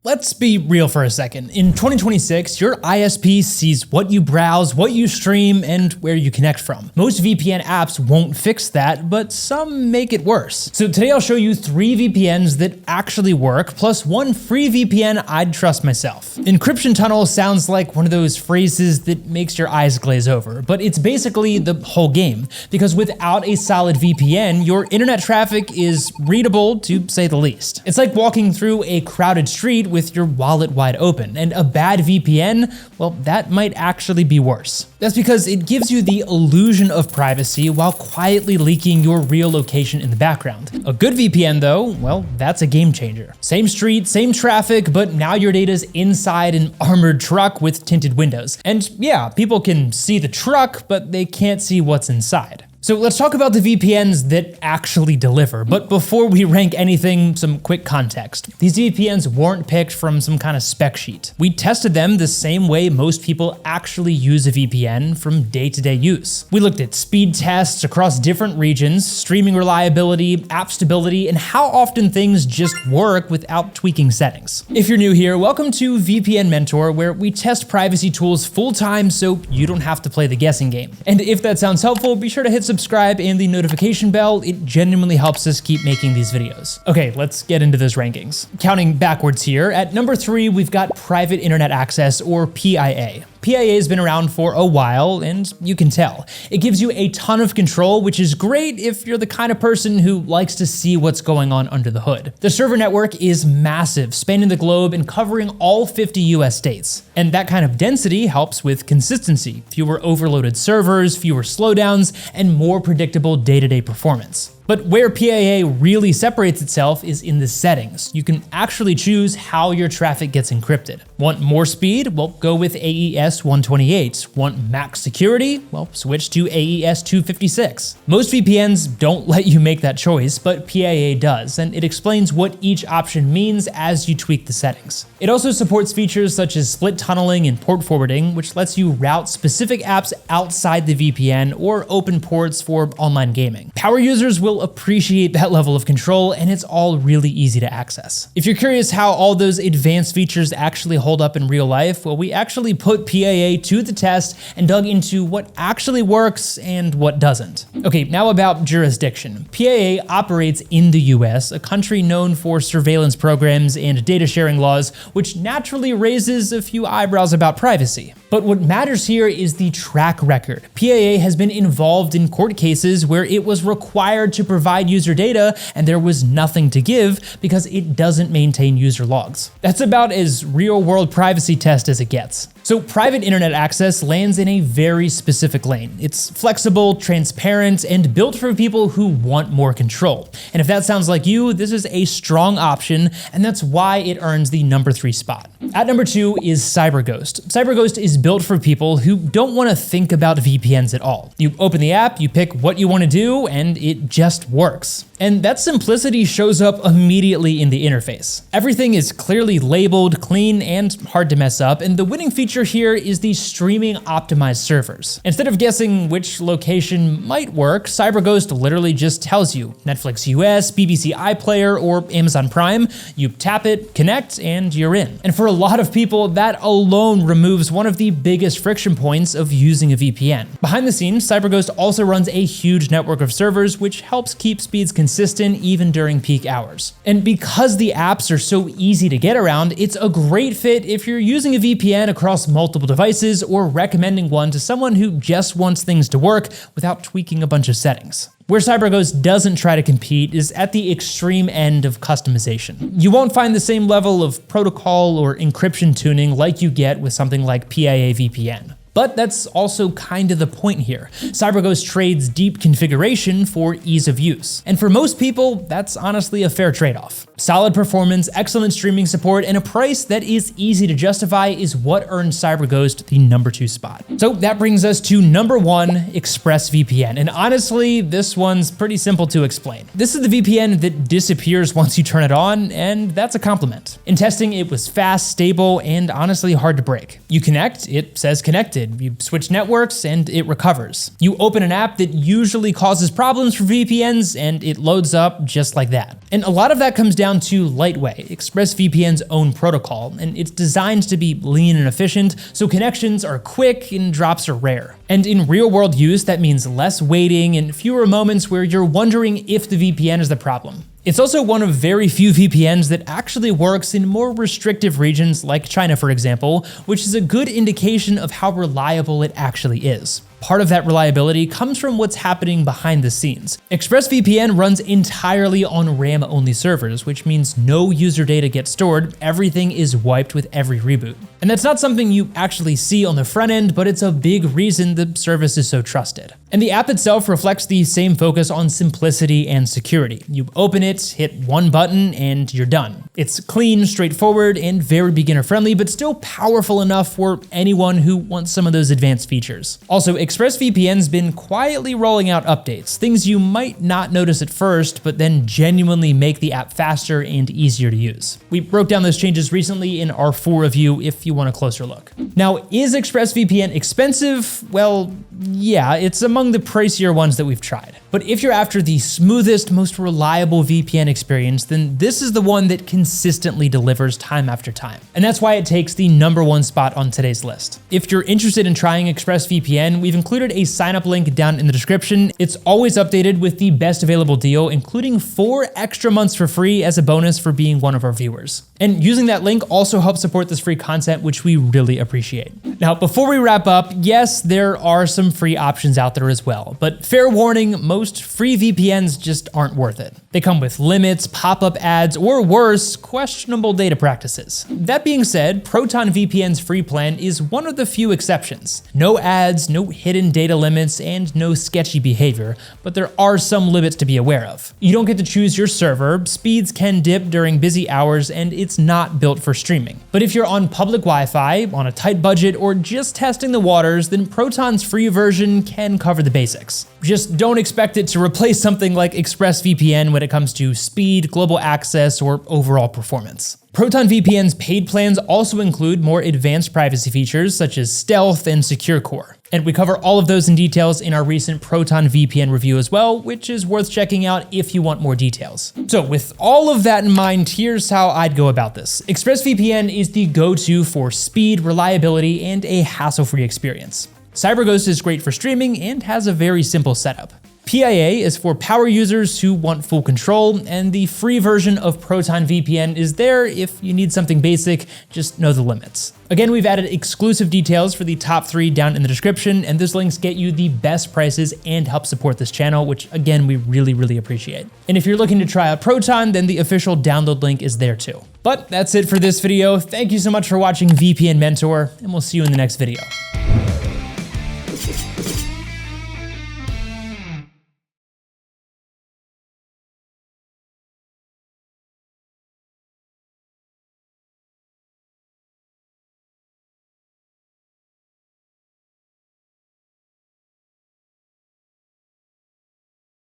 Let's be real for a second. In 2026, your ISP sees what you browse, what you stream, and where you connect from. Most VPN apps won't fix that, but some make it worse. So today I'll show you 3 VPNs that actually work, plus one free VPN I'd trust myself. Encryption tunnel sounds like one of those phrases that makes your eyes glaze over, but it's basically the whole game, because without a solid VPN, your internet traffic is readable to say the least. It's like walking through a crowded street with your wallet wide open, and a bad VPN, well, that might actually be worse. That's because it gives you the illusion of privacy while quietly leaking your real location in the background. A good VPN though, well, that's a game changer. Same street, same traffic, but now your data's inside an armored truck with tinted windows. And yeah, people can see the truck, but they can't see what's inside. So let's talk about the VPNs that actually deliver. But before we rank anything, some quick context. These VPNs weren't picked from some kind of spec sheet. We tested them the same way most people actually use a VPN from day-to-day use. We looked at speed tests across different regions, streaming reliability, app stability, and how often things just work without tweaking settings. If you're new here, welcome to vpnMentor, where we test privacy tools full-time so you don't have to play the guessing game. And if that sounds helpful, be sure to hit subscribe and the notification bell. It genuinely helps us keep making these videos. Okay, let's get into those rankings. Counting backwards here, at number 3, we've got Private Internet Access, or PIA. PIA has been around for a while, and you can tell. It gives you a ton of control, which is great if you're the kind of person who likes to see what's going on under the hood. The server network is massive, spanning the globe and covering all 50 US states. And that kind of density helps with consistency, fewer overloaded servers, fewer slowdowns, and more predictable day-to-day performance. But where PIA really separates itself is in the settings. You can actually choose how your traffic gets encrypted. Want more speed? Well, go with AES 128. Want max security? Well, switch to AES 256. Most VPNs don't let you make that choice, but PIA does, and it explains what each option means as you tweak the settings. It also supports features such as split tunneling and port forwarding, which lets you route specific apps outside the VPN or open ports for online gaming. Power users will appreciate that level of control, and it's all really easy to access. If you're curious how all those advanced features actually hold up in real life, well, we actually put PIA to the test and dug into what actually works and what doesn't. Okay, now about jurisdiction. PIA operates in the US, a country known for surveillance programs and data sharing laws, which naturally raises a few eyebrows about privacy. But what matters here is the track record. PIA has been involved in court cases where it was required to provide user data and there was nothing to give because it doesn't maintain user logs. That's about as real-world privacy test as it gets. So private internet access lands in a very specific lane. It's flexible, transparent, and built for people who want more control. And if that sounds like you, this is a strong option, and that's why it earns the number 3 spot. At number 2 is CyberGhost. CyberGhost is built for people who don't want to think about VPNs at all. You open the app, you pick what you want to do, and it just works. And that simplicity shows up immediately in the interface. Everything is clearly labeled, clean, and hard to mess up, and the winning feature here is the streaming optimized servers. Instead of guessing which location might work, CyberGhost literally just tells you Netflix US, BBC iPlayer, or Amazon Prime. You tap it, connect, and you're in. And for a lot of people, that alone removes one of the biggest friction points of using a VPN. Behind the scenes, CyberGhost also runs a huge network of servers, which helps keep speeds consistent even during peak hours. And because the apps are so easy to get around, it's a great fit if you're using a VPN across multiple devices or recommending one to someone who just wants things to work without tweaking a bunch of settings. Where CyberGhost doesn't try to compete is at the extreme end of customization. You won't find the same level of protocol or encryption tuning like you get with something like PIA VPN. But that's also kind of the point here. CyberGhost trades deep configuration for ease of use. And for most people, that's honestly a fair trade-off. Solid performance, excellent streaming support, and a price that is easy to justify is what earned CyberGhost the number 2 spot. So that brings us to number 1, ExpressVPN. And honestly, this one's pretty simple to explain. This is the VPN that disappears once you turn it on, and that's a compliment. In testing, it was fast, stable, and honestly hard to break. You connect, it says connected. disconnected. You switch networks and it recovers. You open an app that usually causes problems for VPNs and it loads up just like that. And a lot of that comes down to Lightway, ExpressVPN's own protocol, and it's designed to be lean and efficient, so connections are quick and drops are rare. And in real-world use, that means less waiting and fewer moments where you're wondering if the VPN is the problem. It's also one of very few VPNs that actually works in more restrictive regions like China, for example, which is a good indication of how reliable it actually is. Part of that reliability comes from what's happening behind the scenes. ExpressVPN runs entirely on RAM-only servers, which means no user data gets stored, everything is wiped with every reboot. And that's not something you actually see on the front end, but it's a big reason the service is so trusted. And the app itself reflects the same focus on simplicity and security. You open it, hit one button, and you're done. It's clean, straightforward, and very beginner-friendly, but still powerful enough for anyone who wants some of those advanced features. Also, ExpressVPN's been quietly rolling out updates, things you might not notice at first, but then genuinely make the app faster and easier to use. We broke down those changes recently in our full review if you want a closer look. Now, is ExpressVPN expensive? Well, yeah, it's among the pricier ones that we've tried. But if you're after the smoothest, most reliable VPN experience, then this is the one that consistently delivers time after time. And that's why it takes the #1 spot on today's list. If you're interested in trying ExpressVPN, we've included a sign-up link down in the description. It's always updated with the best available deal, including 4 extra months for free as a bonus for being one of our viewers. And using that link also helps support this free content, which we really appreciate. Now, before we wrap up, yes, there are some free options out there as well, but fair warning, most free VPNs just aren't worth it. They come with limits, pop-up ads, or worse, questionable data practices. That being said, Proton VPN's free plan is one of the few exceptions. No ads, no hidden data limits, and no sketchy behavior, but there are some limits to be aware of. You don't get to choose your server, speeds can dip during busy hours, and it's not built for streaming. But if you're on public Wi-Fi, on a tight budget, or just testing the waters, then Proton's free version can cover the basics. Just don't expect it to replace something like ExpressVPN when it comes to speed, global access, or overall performance. Proton VPN's paid plans also include more advanced privacy features such as stealth and secure core. And we cover all of those in details in our recent Proton VPN review as well, which is worth checking out if you want more details. So with all of that in mind, here's how I'd go about this. ExpressVPN is the go-to for speed, reliability, and a hassle-free experience. CyberGhost is great for streaming and has a very simple setup. PIA is for power users who want full control, and the free version of Proton VPN is there if you need something basic, just know the limits. Again, we've added exclusive details for the top 3 down in the description, and those links get you the best prices and help support this channel, which again, we really appreciate. And if you're looking to try out Proton, then the official download link is there too. But that's it for this video. Thank you so much for watching VPN Mentor, and we'll see you in the next video.